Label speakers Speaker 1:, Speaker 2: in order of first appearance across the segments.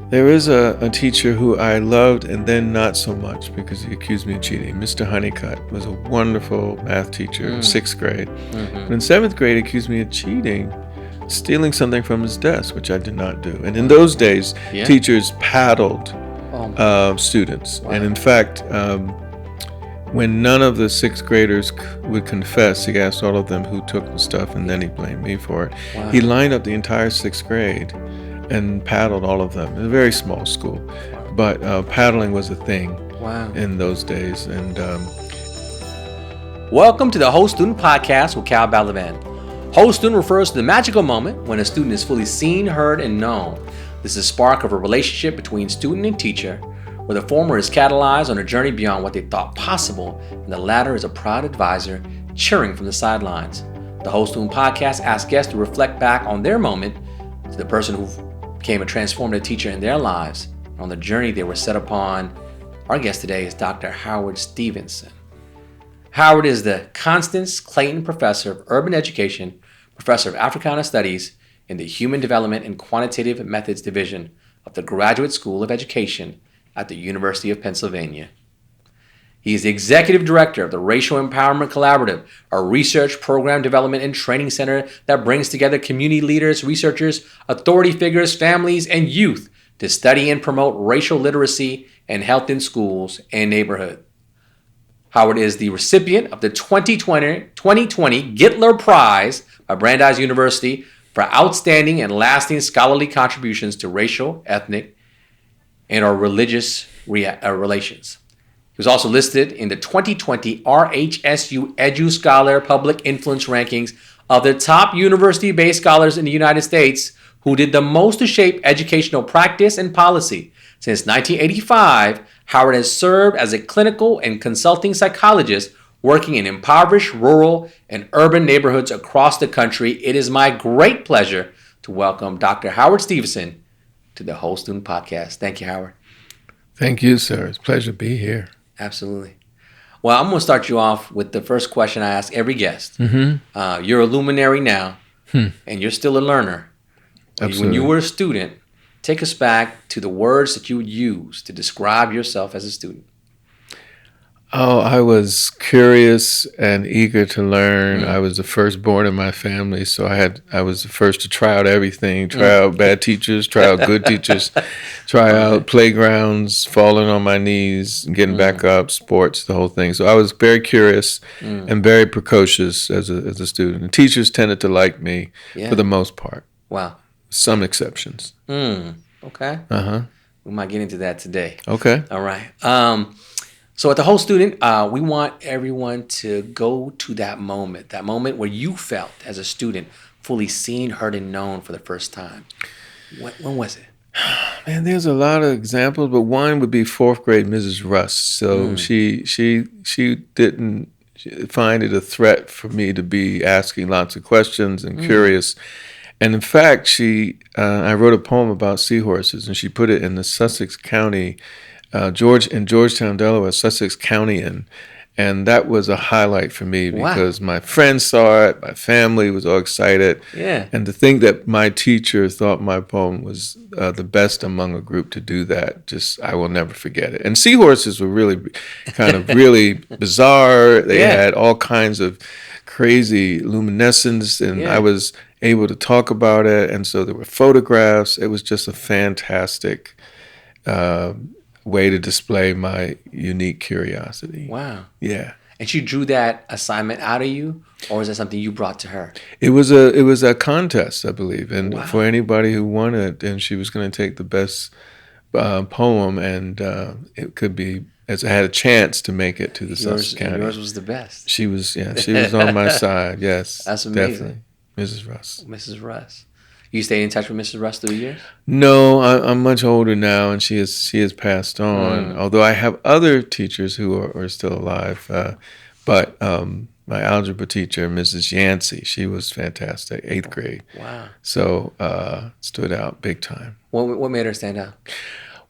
Speaker 1: There is a teacher who I loved and then not so much because he accused me of cheating. Mr. Honeycutt was a wonderful math teacher in sixth grade. But in seventh grade, he accused me of cheating, stealing something from his desk, which I did not do. And in those days, teachers paddled students.
Speaker 2: Wow.
Speaker 1: And in fact, when none of the sixth graders would confess, he asked all of them who took the stuff, and then he blamed me for it.
Speaker 2: Wow.
Speaker 1: He lined up the entire sixth grade and paddled all of them. It was a very small school, but paddling was a thing in those days. And
Speaker 2: Welcome to the Whole Student Podcast with Cal Balaban. Whole Student refers to the magical moment when a student is fully seen, heard, and known. This is a spark of a relationship between student and teacher, where the former is catalyzed on a journey beyond what they thought possible, and the latter is a proud advisor cheering from the sidelines. The Whole Student Podcast asks guests to reflect back on their moment, to the person who became a transformative teacher in their lives, on the journey they were set upon. Our guest today is Dr. Howard Stevenson. Howard is the Constance Clayton Professor of Urban Education, Professor of Africana Studies in the Human Development and Quantitative Methods Division of the Graduate School of Education at the University of Pennsylvania. He is the Executive Director of the Racial Empowerment Collaborative, a research program development and training center that brings together community leaders, researchers, authority figures, families, and youth to study and promote racial literacy and health in schools and neighborhoods. Howard is the recipient of the 2020 Gittler Prize by Brandeis University for outstanding and lasting scholarly contributions to racial, ethnic, and or religious relations. He was also listed in the 2020 RHSU EduScholar Public Influence Rankings of the top university-based scholars in the United States who did the most to shape educational practice and policy. Since 1985, Howard has served as a clinical and consulting psychologist working in impoverished rural and urban neighborhoods across the country. It is my great pleasure to welcome Dr. Howard Stevenson to the Whole Student Podcast. Thank you, Howard.
Speaker 1: Thank you, sir. It's a pleasure to be here.
Speaker 2: Absolutely. Well, I'm going to start you off with the first question I ask every guest.
Speaker 1: Mm-hmm.
Speaker 2: You're a luminary now, and you're still a learner.
Speaker 1: Absolutely.
Speaker 2: When you were a student, take us back to the words that you would use to describe yourself as a student.
Speaker 1: Oh, I was curious and eager to learn. I was the firstborn in my family, so I was the first to try out everything, try out bad teachers, try out good teachers, try out playgrounds, falling on my knees, getting back up, sports, the whole thing. So I was very curious and very precocious as a student. And teachers tended to like me for the most part.
Speaker 2: Wow.
Speaker 1: Some exceptions.
Speaker 2: Okay.
Speaker 1: Uh-huh.
Speaker 2: We might get into that today.
Speaker 1: Okay.
Speaker 2: All right. So at the Whole Student, we want everyone to go to that moment where you felt as a student fully seen, heard, and known for the first time. When was it?
Speaker 1: Man, there's a lot of examples, but one would be fourth grade Mrs. Russ. So she didn't find it a threat for me to be asking lots of questions and curious. And in fact, I wrote a poem about seahorses, and she put it in the Sussex County, in Georgetown, Delaware, Sussex County, and that was a highlight for me because my friends saw it, my family was all excited, and to think that my teacher thought my poem was the best among a group to do that, I will never forget it. And seahorses were really really bizarre. They had all kinds of crazy luminescence, and I was able to talk about it, and so there were photographs. It was just a fantastic way to display my unique curiosity.
Speaker 2: Wow.
Speaker 1: Yeah.
Speaker 2: And she drew that assignment out of you, or is that something you brought to her?
Speaker 1: It was a contest, I believe, and for anybody who won it, and she was going to take the best poem, and it could be, as I had a chance to make it to the Sussex County.
Speaker 2: Yours was the best.
Speaker 1: She was on my side. Yes,
Speaker 2: that's amazing.
Speaker 1: Definitely, Mrs. Russ.
Speaker 2: Mrs. Russ. You stayed in touch with Mrs. Russ through the years?
Speaker 1: No, I'm much older now, and she has passed on. Although I have other teachers who are still alive, but my algebra teacher, Mrs. Yancey, she was fantastic, 8th grade.
Speaker 2: Wow.
Speaker 1: So stood out big time.
Speaker 2: What made her stand out?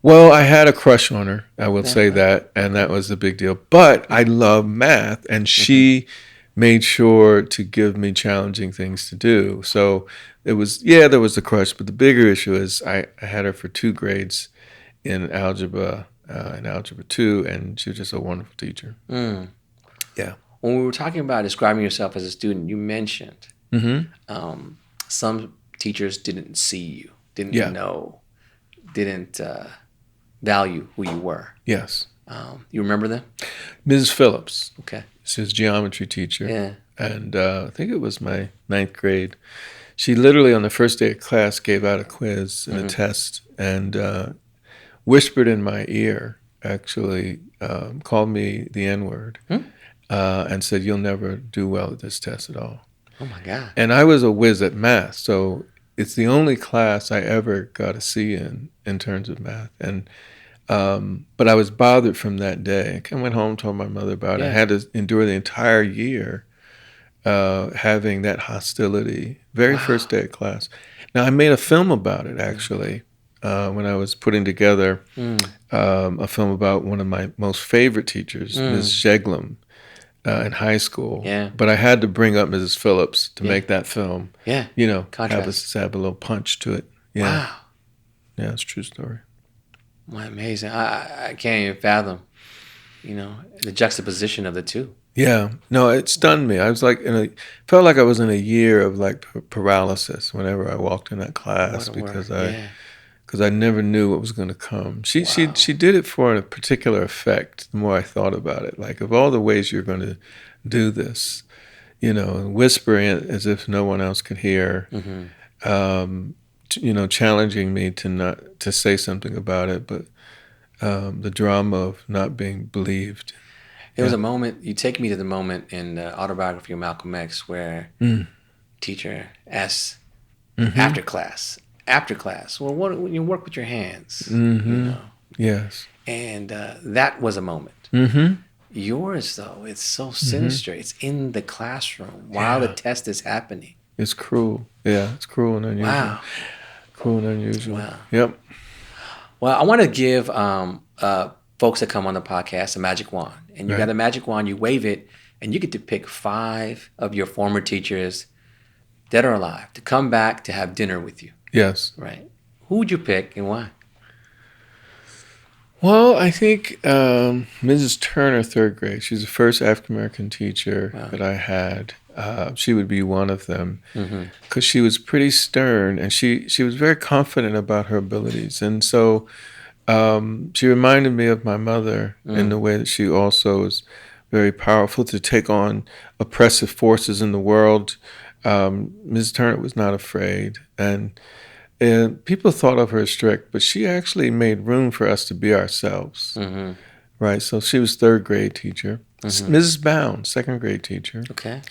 Speaker 1: Well, I had a crush on her, I will say that, and that was a big deal. But I love math, and she made sure to give me challenging things to do. So it was, yeah, there was the crush, but the bigger issue is I had her for 2 grades in algebra 2, and she was just a wonderful teacher.
Speaker 2: Mm.
Speaker 1: Yeah.
Speaker 2: When we were talking about describing yourself as a student, you mentioned some teachers didn't see you, didn't
Speaker 1: Yeah.
Speaker 2: know, didn't value who you were.
Speaker 1: Yes.
Speaker 2: You remember them?
Speaker 1: Mrs. Phillips.
Speaker 2: Okay.
Speaker 1: She's a geometry teacher.
Speaker 2: Yeah.
Speaker 1: And I think it was my 9th grade. She literally on the first day of class gave out a quiz and a test, and whispered in my ear, actually, called me the N-word, and said, "You'll never do well at this test at all."
Speaker 2: Oh my God.
Speaker 1: And I was a whiz at math, so it's the only class I ever got a C in terms of math. And but I was bothered from that day. I went home, told my mother about it. I had to endure the entire year having that hostility. Very first day of class. Now, I made a film about it, actually, when I was putting together a film about one of my most favorite teachers, Ms. Sheglum, in high school.
Speaker 2: Yeah.
Speaker 1: But I had to bring up Mrs. Phillips to make that film.
Speaker 2: Yeah.
Speaker 1: You know,
Speaker 2: Contrast.
Speaker 1: have a little punch to it. Yeah.
Speaker 2: Wow.
Speaker 1: Yeah, it's a true story.
Speaker 2: Well, amazing. I can't even fathom, the juxtaposition of the two.
Speaker 1: Yeah, no, it stunned me. I was like felt like I was in a year of like paralysis whenever I walked in that class because I never knew what was going to come. She did it for a particular effect. The more I thought about it, like of all the ways you're going to do this, and whispering it as if no one else could hear, challenging me to say something about it, but the drama of not being believed.
Speaker 2: There was a moment, you take me to the moment in the autobiography of Malcolm X where teacher asks after class, well, what when you work with your hands,
Speaker 1: Yes.
Speaker 2: And that was a moment. Yours, though, it's so sinister. It's in the classroom while the test is happening.
Speaker 1: It's cruel. Yeah, it's cruel and unusual.
Speaker 2: Wow.
Speaker 1: Cruel and unusual.
Speaker 2: Wow.
Speaker 1: Yep.
Speaker 2: Well, I want to give folks that come on the podcast a magic wand. And you got a magic wand, you wave it, and you get to pick 5 of your former teachers, dead or alive, to come back to have dinner with you.
Speaker 1: Yes.
Speaker 2: Right. Who would you pick and why?
Speaker 1: Well, I think Mrs. Turner, 3rd grade. She's the first African-American teacher that I had. She would be one of them because she was pretty stern, and she was very confident about her abilities. And so she reminded me of my mother in the way that she also was very powerful to take on oppressive forces in the world. Mrs. Turner was not afraid, and people thought of her as strict, but she actually made room for us to be ourselves. Right. So she was 3rd grade teacher. Mrs. Bounds, 2nd grade teacher.
Speaker 2: Okay.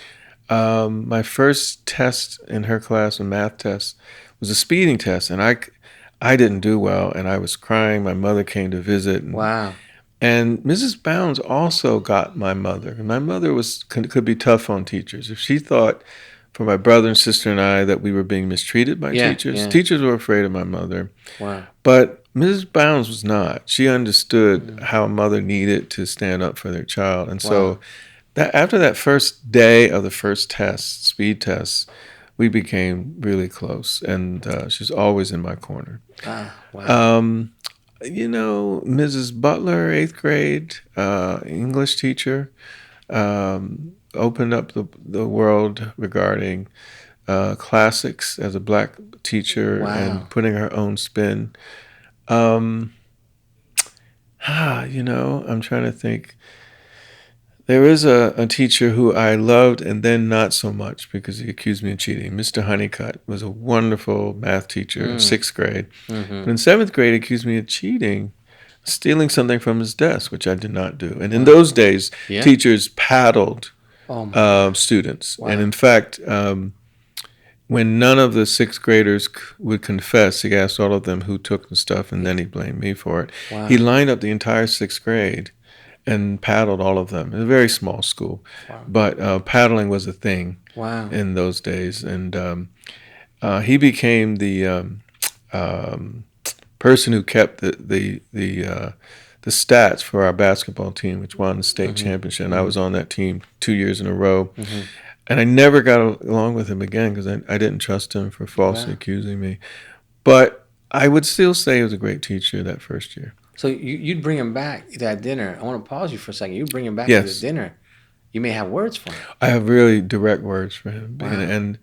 Speaker 1: My first test in her class, a math test, was a speeding test, and I didn't do well, and I was crying. My mother came to visit. And Mrs. Bounds also got my mother. My mother could be tough on teachers. If she thought for my brother and sister and I that we were being mistreated by teachers, teachers were afraid of my mother.
Speaker 2: Wow.
Speaker 1: But Mrs. Bounds was not. She understood how a mother needed to stand up for their child. And so after that first day of the first test, speed test, we became really close. And she's always in my corner.
Speaker 2: Wow.
Speaker 1: Mrs. Butler, 8th grade, English teacher, opened up the world regarding classics as a black teacher and putting her own spin. I'm trying to think. There is a teacher who I loved and then not so much because he accused me of cheating. Mr. Honeycutt was a wonderful math teacher in 6th grade. But in 7th grade, he accused me of cheating, stealing something from his desk, which I did not do. And in those days, teachers paddled students. And in fact, when none of the 6th graders would confess, he asked all of them who took the stuff, and then he blamed me for it. He lined up the entire 6th grade and paddled all of them. It was a very small school, but paddling was a thing in those days. And he became the person who kept the the stats for our basketball team, which won the state championship. And I was on that team 2 years in a row. And I never got along with him again because I didn't trust him for falsely accusing me. But I would still say he was a great teacher that first year.
Speaker 2: So you'd bring him back to that dinner. I want to pause you for a second. You bring him back
Speaker 1: Yes.
Speaker 2: to the dinner. You may have words for him.
Speaker 1: I have really direct words for him.
Speaker 2: Wow.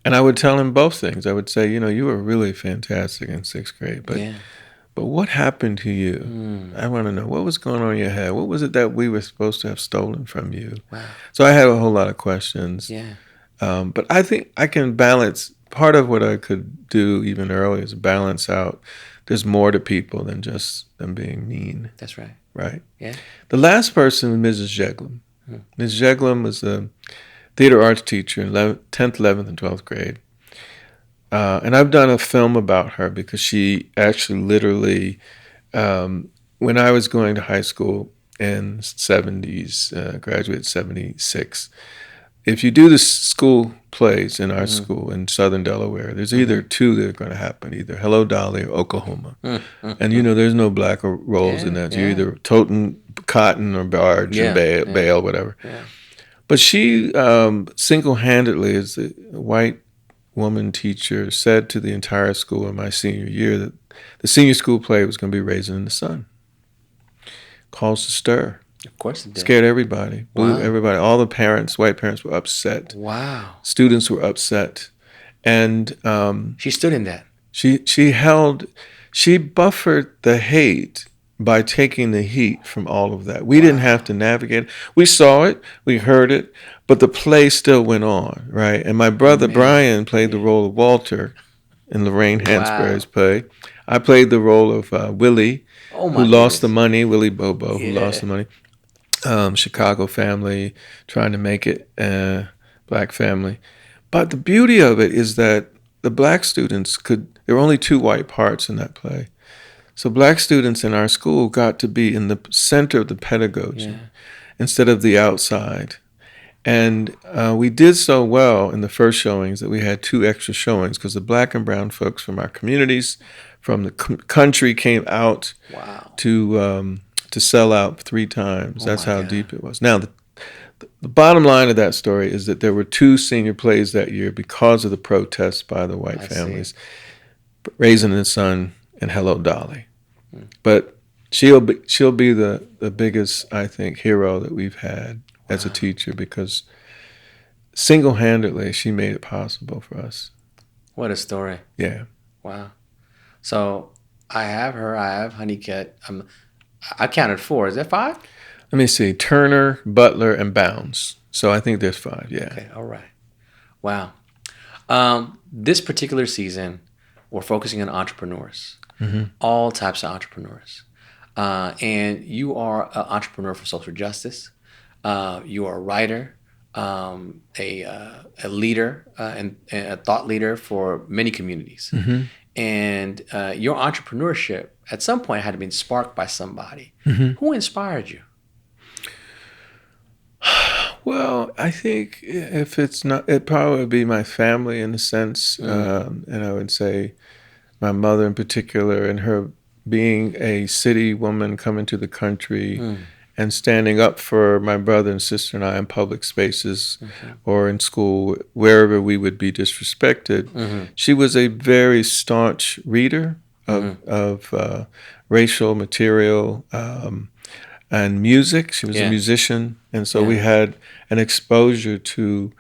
Speaker 1: And I would tell him both things. I would say, you were really fantastic in 6th grade, but what happened to you? I want to know what was going on in your head. What was it that we were supposed to have stolen from you?
Speaker 2: Wow.
Speaker 1: So I had a whole lot of questions.
Speaker 2: Yeah.
Speaker 1: But I think I can balance. Part of what I could do even earlier is balance out. There's more to people than just them being mean.
Speaker 2: That's right.
Speaker 1: Right?
Speaker 2: Yeah.
Speaker 1: The last person was Mrs. Jeglum. Ms. Jeglum was a theater arts teacher in 10th, 11th, and 12th grade. And I've done a film about her because she actually literally, when I was going to high school in 70s, graduated 76, if you do the school plays in our school in southern Delaware, there's either two that are going to happen, either Hello Dolly or Oklahoma. And there's no black roles in that. You're either toting cotton or barge or bale, whatever. Yeah. But she single-handedly, as a white woman teacher, said to the entire school in my senior year that the senior school play was going to be Raisin in the Sun. Caused a stir.
Speaker 2: Of course it did.
Speaker 1: Scared everybody. Blew everybody. All the parents, white parents, were upset.
Speaker 2: Wow.
Speaker 1: Students were upset. And
Speaker 2: she stood in that.
Speaker 1: She buffered the hate by taking the heat from all of that. We didn't have to navigate it. We saw it, we heard it, but the play still went on, right? And my brother Brian played the role of Walter in Lorraine Hansberry's play. I played the role of Willie, who lost the money, Willie Bobo, who lost the money. Chicago family, trying to make it, black family. But the beauty of it is that the black students there were only 2 white parts in that play. So black students in our school got to be in the center of the pedagogy instead of the outside. And we did so well in the first showings that we had 2 extra showings because the black and brown folks from our communities, from the country came out to sell out 3 times. That's how deep it was. Now, the bottom line of that story is that there were 2 senior plays that year because of the protests by the white families, Raisin in the Sun and Hello Dolly. But she'll be the biggest, I think, hero that we've had as a teacher because single-handedly she made it possible for us.
Speaker 2: What a story.
Speaker 1: Yeah.
Speaker 2: Wow. So I have her, I have Honeycutt. I counted 4. Is that 5?
Speaker 1: Let me see. Turner, Butler, and Bounds. So I think there's 5, yeah.
Speaker 2: Okay, all right. Wow. This particular season, we're focusing on entrepreneurs. All types of entrepreneurs. And you are an entrepreneur for social justice. You are a writer, a leader, and a thought leader for many communities. And your entrepreneurship at some point had to be sparked by somebody. Who inspired you?
Speaker 1: Well, I think if it's not, it probably would be my family in a sense. And I would say my mother in particular, and her being a city woman coming to the country and standing up for my brother and sister and I in public spaces or in school, wherever we would be disrespected. She was a very staunch reader of racial material and music. She was a musician. And so we had an exposure to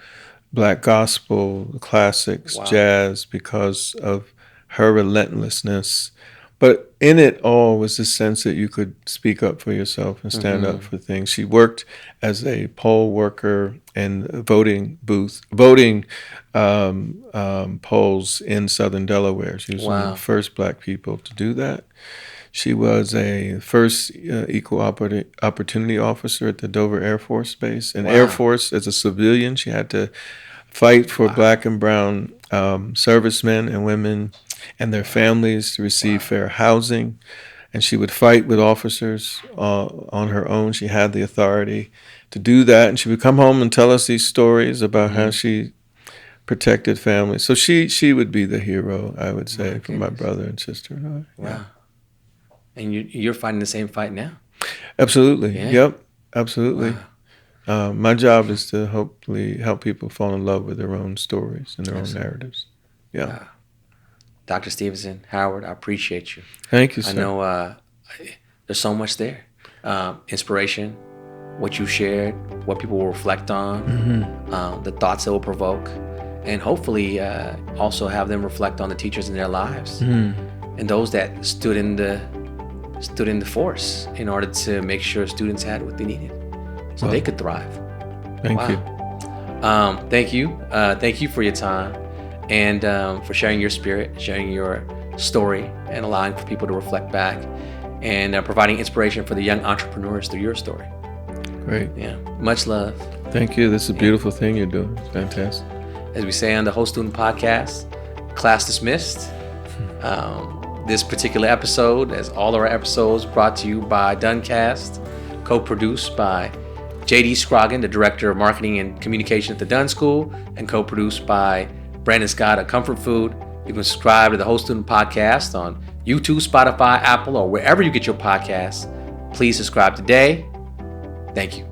Speaker 1: black gospel, classics, jazz, because of her relentlessness. But in it all was the sense that you could speak up for yourself and stand up for things. She worked as a poll worker in voting polls in southern Delaware. She was one of the first black people to do that. She was a first equal opportunity officer at the Dover Air Force Base. In Air Force, as a civilian, she had to fight for black and brown servicemen and women and their families to receive fair housing. And she would fight with officers on her own. She had the authority to do that. And she would come home and tell us these stories about how she protected families. So she would be the hero, I would say, for my brother and sister and I.
Speaker 2: Wow. And you're fighting the same fight now?
Speaker 1: Absolutely.
Speaker 2: Yeah.
Speaker 1: Yep. Absolutely.
Speaker 2: Wow.
Speaker 1: My job is to hopefully help people fall in love with their own stories and their own
Speaker 2: Absolutely.
Speaker 1: narratives. Yeah.
Speaker 2: Wow. Dr. Stevenson, Howard, I appreciate you.
Speaker 1: Thank you,
Speaker 2: I
Speaker 1: sir.
Speaker 2: know there's so much there. Inspiration, what you shared, what people will reflect on, the thoughts it will provoke, and hopefully also have them reflect on the teachers in their lives and those that stood in the force in order to make sure students had what they needed so they could thrive.
Speaker 1: Thank you.
Speaker 2: Thank you. Thank you for your time and for sharing your spirit, sharing your story, and allowing for people to reflect back and providing inspiration for the young entrepreneurs through your story.
Speaker 1: Great.
Speaker 2: Yeah. Much love.
Speaker 1: Thank you. This is a beautiful thing you're doing. It's fantastic.
Speaker 2: As we say on the Host Student Podcast, class dismissed. This particular episode, as all of our episodes, brought to you by Duncast, co-produced by J.D. Scroggin, the Director of Marketing and Communication at the Dunn School, and co-produced by Brandon Scott at Comfort Food. You can subscribe to the Host Student Podcast on YouTube, Spotify, Apple, or wherever you get your podcasts. Please subscribe today. Thank you.